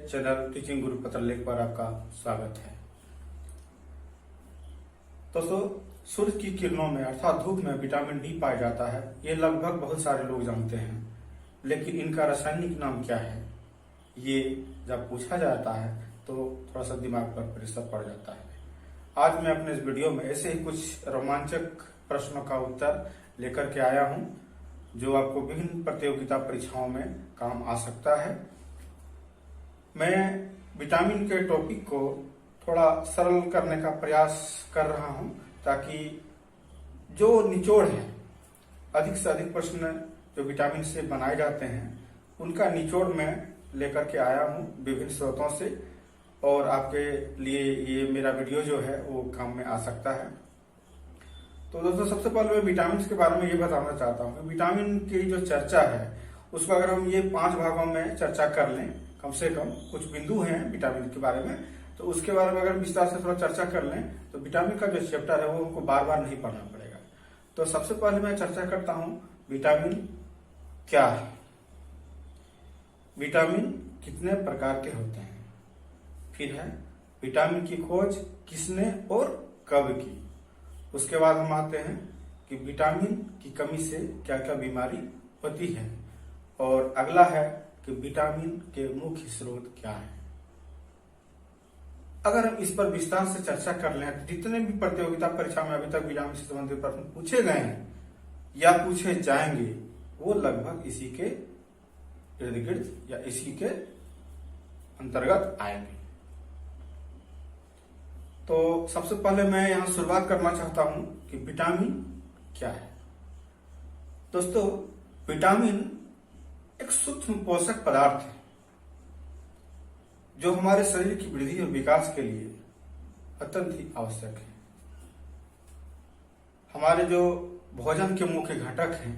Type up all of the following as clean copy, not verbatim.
Channel teaching गुरु पत्र लेख पर आपका स्वागत है। दोस्तों, सूर्य की किरणों में अर्थात धूप में विटामिन डी पाया जाता है। ये लगभग बहुत सारे लोग जानते हैं, लेकिन इनका रासायनिक नाम क्या है, ये जब पूछा जाता है तो थोड़ा सा दिमाग पर प्रेशर पड़ जाता है। आज मैं अपने इस वीडियो में ऐसे ही कुछ रोमांचक प्रश्नों का उत्तर लेकर के आया हूं, जो आपको विभिन्न प्रतियोगिता परीक्षाओं में काम आ सकता है। मैं विटामिन के टॉपिक को थोड़ा सरल करने का प्रयास कर रहा हूं, ताकि जो निचोड़ है, अधिक से अधिक प्रश्न जो विटामिन से बनाए जाते हैं उनका निचोड़ मैं लेकर के आया हूं विभिन्न स्रोतों से, और आपके लिए ये मेरा वीडियो जो है वो काम में आ सकता है। तो दोस्तों, सबसे पहले मैं विटामिन के बारे में ये बताना चाहता हूँ। विटामिन की जो चर्चा है उसको अगर हम ये 5 भागों में चर्चा कर लें, कम से कम कुछ बिंदु हैं विटामिन के बारे में, तो उसके बारे में अगर विस्तार से थोड़ा चर्चा कर लें तो विटामिन का जो चैप्टर है वो हमको बार बार नहीं पढ़ना पड़ेगा। तो सबसे पहले मैं चर्चा करता हूँ विटामिन क्या है, विटामिन कितने प्रकार के होते हैं, फिर है विटामिन की खोज किसने और कब की। उसके बाद हम आते हैं कि विटामिन की कमी से क्या क्या बीमारी होती है, और अगला है कि विटामिन के मुख्य स्रोत क्या है। अगर हम इस पर विस्तार से चर्चा कर लें तो जितने भी प्रतियोगिता परीक्षा में अभी तक विटामिन से संबंधित प्रश्न पूछे गए हैं या पूछे जाएंगे, वो लगभग इसी के इर्द गिर्द या इसी के अंतर्गत आएंगे। तो सबसे पहले मैं यहां शुरुआत करना चाहता हूं कि विटामिन क्या है। दोस्तों, विटामिन एक सूक्ष्म पोषक पदार्थ है जो हमारे शरीर की वृद्धि और विकास के लिए अत्यंत ही आवश्यक है। हमारे जो भोजन के मुख्य घटक हैं,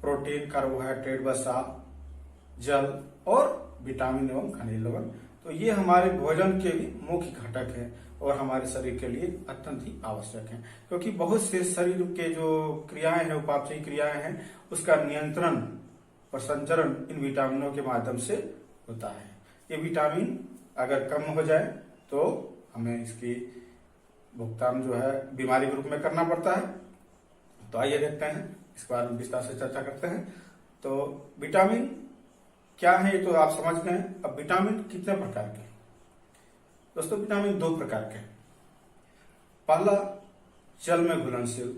प्रोटीन, कार्बोहाइड्रेट, वसा, जल और विटामिन एवं खनिज लवण, तो ये हमारे भोजन के भी मुख्य घटक हैं और हमारे शरीर के लिए अत्यंत ही आवश्यक हैं, क्योंकि बहुत से शरीर के जो क्रियाएं हैं, उपापचयी क्रियाएं हैं, उसका नियंत्रण और संचरण इन विटामिनों के माध्यम से होता है। ये विटामिन अगर कम हो जाए तो हमें इसकी भुगतान जो है बीमारी के रूप में करना पड़ता है। तो आइए देखते हैं, इसके बारे में विस्तार से चर्चा करते हैं। तो विटामिन क्या है ये तो आप समझ गए। अब विटामिन कितने प्रकार के हैं? दोस्तों, विटामिन 2 प्रकार के हैं। पहला जल में घुलनशील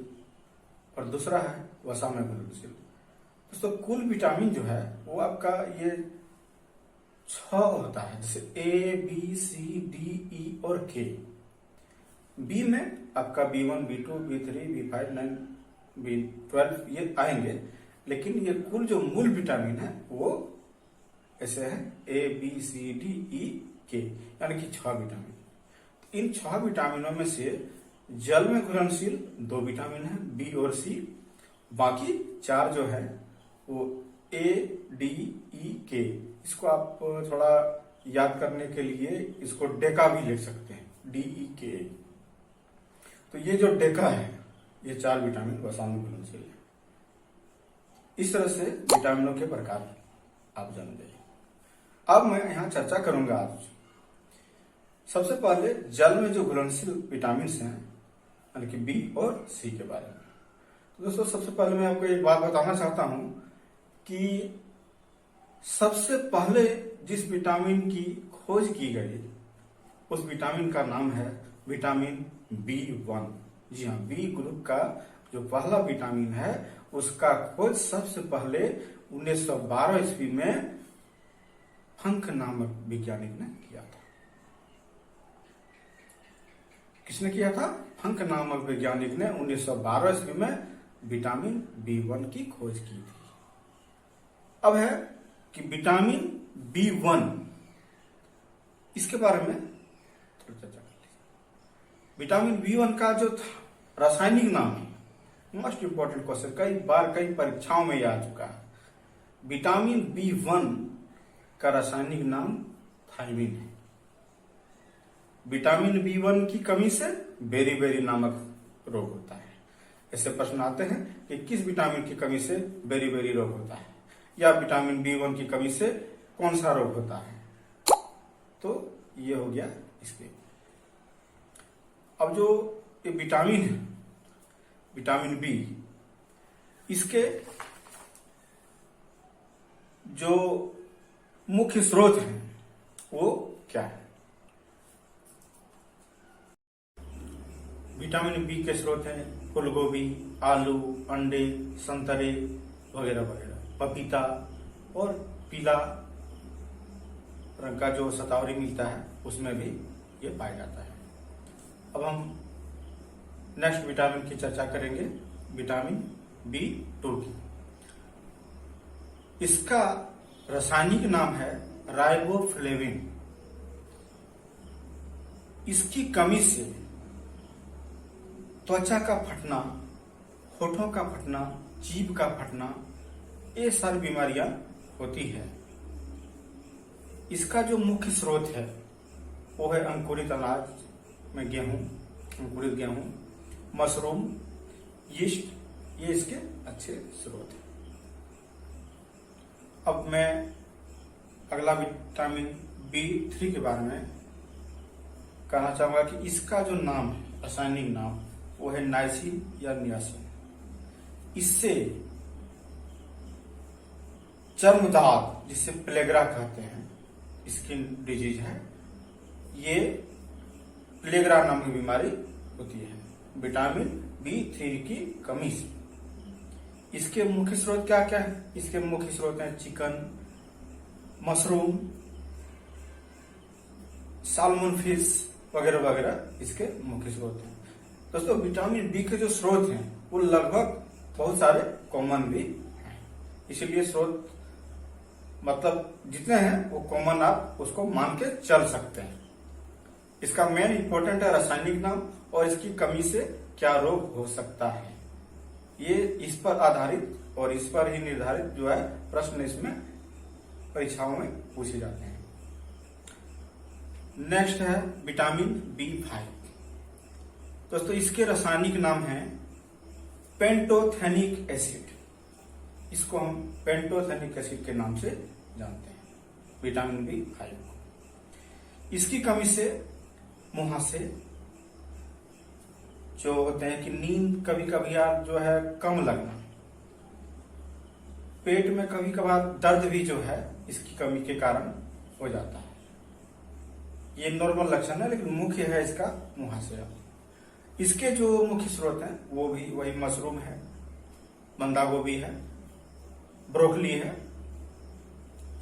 और दूसरा है वसा में घुलनशील। दोस्तों, कुल विटामिन जो है वो आपका ये 6 होता है, जैसे A, B, C, D, E और K। बी में आपका B1, B2, B3, B5, 9, B12 ये आएंगे, लेकिन ये कुल जो मूल विटामिन है वो ऐसे है A, B, C, D, E, K, यानी कि 6 विटामिन। इन 6 विटामिनों में से जल में घुलनशील 2 विटामिन है, B और C। बाकी 4 जो है वो A, D, E, K। इसको आप थोड़ा याद करने के लिए इसको डेका भी लिख सकते हैं, DEK। तो ये जो डेका है, ये 4 विटामिन वसा में घुलनशील है। इस तरह से विटामिनों के प्रकार आप जान गए। अब मैं यहां चर्चा करूंगा आज सबसे पहले जल में जो घुलनशील विटामिन हैं, यानी कि बी और सी के बारे में। तो दोस्तों, सबसे पहले मैं आपको एक बात बताना चाहता हूं कि सबसे पहले जिस विटामिन की खोज की गई उस विटामिन का नाम है विटामिन B1। जी हाँ, बी ग्रुप का जो पहला विटामिन है उसका खोज सबसे पहले 1912 ईस्वी में फंक नामक वैज्ञानिक ने किया था। किसने किया था? फंक नामक वैज्ञानिक ने 1912 ईस्वी में विटामिन B1 की खोज की थी। अब है कि विटामिन B1, इसके बारे में थोड़ी चर्चा कर लीजिए। विटामिन B1 का जो रासायनिक नाम है, मोस्ट इंपॉर्टेंट क्वेश्चन, कई बार कई परीक्षाओं में यह आ चुका है। विटामिन B1 का रासायनिक नाम थायमिन है। विटामिन B1 की कमी से बेरी-बेरी नामक रोग होता है। ऐसे प्रश्न आते हैं कि किस विटामिन की कमी से बेरी-बेरी रोग होता है, या विटामिन B1 की कमी से कौन सा रोग होता है। तो ये हो गया इसके। अब जो ये विटामिन है, विटामिन बी, इसके जो मुख्य स्रोत हैं वो क्या है। विटामिन बी के स्रोत हैं फूलगोभी, आलू, अंडे, संतरे वगैरह वगैरह, पपीता और पीला रंग का जो शतावरी मिलता है उसमें भी ये पाया जाता है। अब हम नेक्स्ट विटामिन की चर्चा करेंगे, विटामिन B2 की। इसका रासायनिक नाम है राइबोफ्लेविन। इसकी कमी से त्वचा का फटना, होठों का फटना, जीभ का फटना, ये सारी बीमारियां होती है। इसका जो मुख्य स्रोत है वो है अंकुरित अनाज में गेहूं, अंकुरित गेहूं, मशरूम, यीस्ट, ये इसके अच्छे स्रोत हैं। अब मैं अगला विटामिन B3 के बारे में कहना चाहूंगा कि इसका जो नाम है, रासायनिक नाम, वो है नाइसिन या नियासिन। इससे चर्म दाग, जिसे प्लेग्रा कहते हैं, स्किन डिजीज है, ये प्लेग्रा नाम की बीमारी होती है विटामिन B3 की कमी से। इसके मुख्य स्रोत क्या क्या है। इसके मुख्य स्रोत हैं चिकन, मशरूम, साल्मन फिश वगैरह वगैरह, इसके मुख्य स्रोत हैं। दोस्तों, विटामिन बी के जो स्रोत हैं वो लगभग बहुत सारे कॉमन भी हैं, इसीलिए स्रोत मतलब जितने हैं वो कॉमन आप उसको मान के चल सकते हैं। इसका मेन इंपॉर्टेंट है रासायनिक नाम और इसकी कमी से क्या रोग हो सकता है। ये इस पर आधारित और इस पर ही निर्धारित जो है प्रश्न इसमें परीक्षाओं में पूछे जाते हैं। नेक्स्ट है विटामिन B5। दोस्तों, इसके रासायनिक नाम है पेंटोथेनिक एसिड। इसको हम पेंटोथेनिक एसिड के नाम से जानते हैं, विटामिन B5। इसकी कमी से मुहासे जो होते हैं कि नींद कभी कभी जो है कम लगना, पेट में कभी कभार दर्द भी जो है इसकी कमी के कारण हो जाता है। ये नॉर्मल लक्षण है, लेकिन मुख्य है इसका मुहासे। इसके जो मुख्य स्रोत हैं वो भी वही मशरूम है, बंदा गोभी है, ब्रोकली है,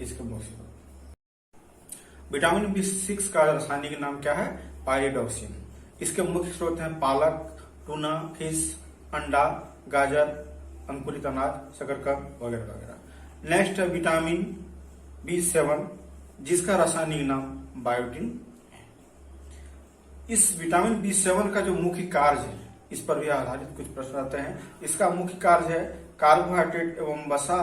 इसके मुख्य स्रोत। विटामिन B6 का रासायनिक नाम क्या है, पायरिडॉक्सिन। इसके मुख्य स्रोत हैं पालक, टूना, फिश, अंडा, गाजर, अंकुरित अनाज, शकरकंद वगैरह वगैरह। नेक्स्ट है विटामिन B7, जिसका रासायनिक नाम बायोटिन है। इस विटामिन B7 का जो मुख्य कार्य है, इस पर भी आधारित कुछ प्रश्न आते हैं। इसका मुख्य कार्य है कार्बोहाइड्रेट एवं वसा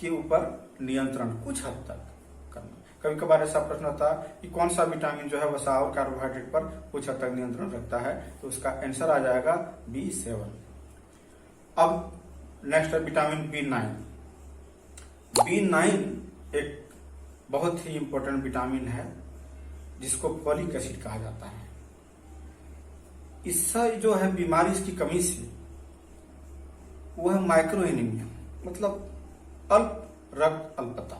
के ऊपर नियंत्रण कुछ हद तक करना। कभी कभार ऐसा प्रश्न आता है कि कौन सा विटामिन जो है वसा और कार्बोहाइड्रेट पर कुछ हद तक नियंत्रण रखता है, तो उसका आंसर आ जाएगा B7। अब नेक्स्ट है विटामिन B9। B9 एक बहुत ही इंपॉर्टेंट विटामिन है जिसको फोलिक एसिड कहा जाता है। इससे जो है बीमारी इसकी कमी से वो है माइक्रोएनीमिया, मतलब अल्प रक्त अल्पता।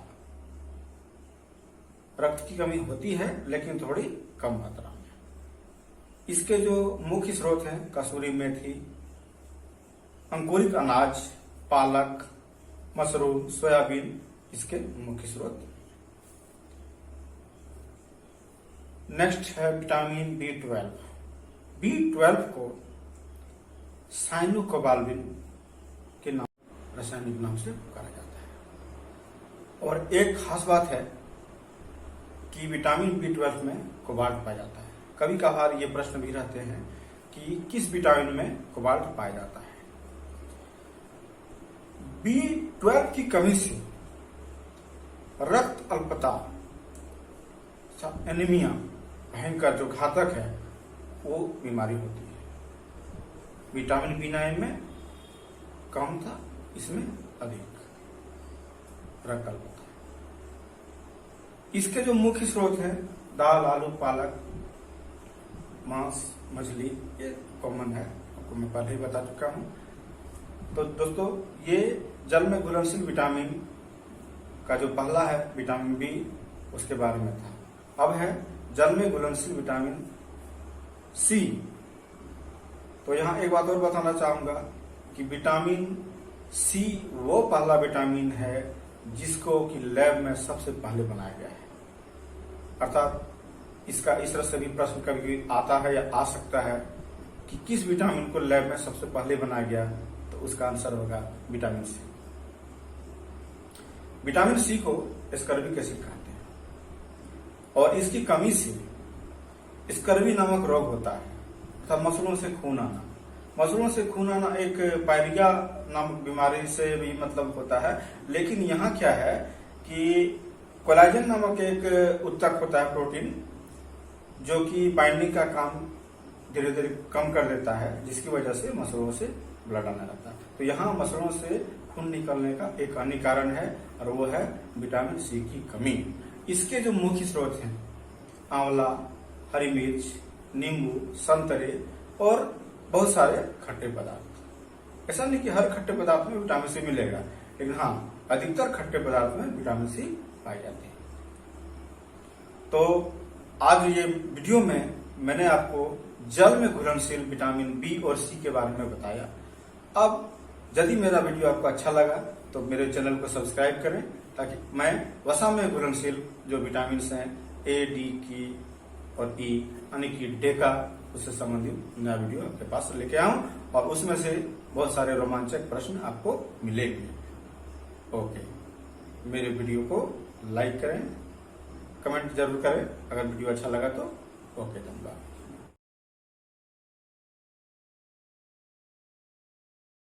रक्त की कमी होती है लेकिन थोड़ी कम मात्रा में। इसके जो मुख्य स्रोत हैं कसूरी मेथी, अंकुरित अनाज, पालक, मशरूम, सोयाबीन, इसके मुख्य स्रोत। नेक्स्ट है विटामिन B12। B12 को साइनोकोबाल्बिन के नाम, रासायनिक नाम से पुकारा जाता है। और एक खास बात है कि विटामिन B12 में कोबाल्ट पाया जाता है। कभी कभार ये प्रश्न भी रहते हैं कि किस विटामिन में कोबाल्ट पाया जाता है। B12 की कमी से रक्त अल्पता, एनीमिया, भयंकर जो घातक है वो बीमारी होती है। विटामिन B9 में कम था, इसमें अधिक रक्त अल्पता। इसके जो मुख्य स्रोत हैं दाल, आलू, पालक, मांस, मछली, ये कॉमन है, आपको मैं पहले ही बता चुका हूं। तो दोस्तों ये जल में घुलनशील विटामिन का जो पहला है विटामिन बी, उसके बारे में था। अब है जल में घुलनशील विटामिन सी। तो यहां एक बात और बताना चाहूंगा कि विटामिन सी वो पहला विटामिन है जिसको कि लैब में सबसे पहले बनाया गया है। अर्थात इसका इस तरह से भी प्रश्न कभी आता है या आ सकता है कि किस विटामिन को लैब में सबसे पहले बनाया गया, तो उसका आंसर होगा विटामिन सी। विटामिन सी को स्कर्विक एसिड कहते हैं और इसकी कमी से स्कर्वी नामक रोग होता है, अर्थात मसलों से खून आना। मसलों से खून आना एक पायरिया नामक बीमारी से भी मतलब होता है, लेकिन यहाँ क्या है कि कोलाजन नामक एक उत्तक होता है प्रोटीन, जो कि बाइंडिंग का काम धीरे धीरे कम कर देता है, जिसकी वजह से मसलों से ब्लड आने लगता है। तो यहाँ मसलों से खून निकलने का एक अन्य कारण है और वो है विटामिन सी की कमी। इसके जो मुख्य स्रोत हैं आंवला, हरी मिर्च, नींबू, संतरे और बहुत सारे खट्टे पदार्थ। ऐसा नहीं कि हर खट्टे पदार्थ में विटामिन सी मिलेगा, लेकिन हाँ अधिकतर खट्टे पदार्थ में विटामिन सी पाई जाती है। तो आज ये वीडियो में मैंने आपको जल में घुलनशील विटामिन बी और सी के बारे में बताया। अब यदि मेरा वीडियो आपको अच्छा लगा तो मेरे चैनल को सब्सक्राइब करें, ताकि मैं वसा में घुलनशील जो विटामिन हैं ए, डी, की और ई यानी कि डेका, उससे संबंधित नया वीडियो आपके पास लेके आऊं और उसमें से बहुत सारे रोमांचक प्रश्न आपको मिलेंगे। ओके, मेरे वीडियो को लाइक करें, कमेंट जरूर करें अगर वीडियो अच्छा लगा तो। ओके, धन्यवाद।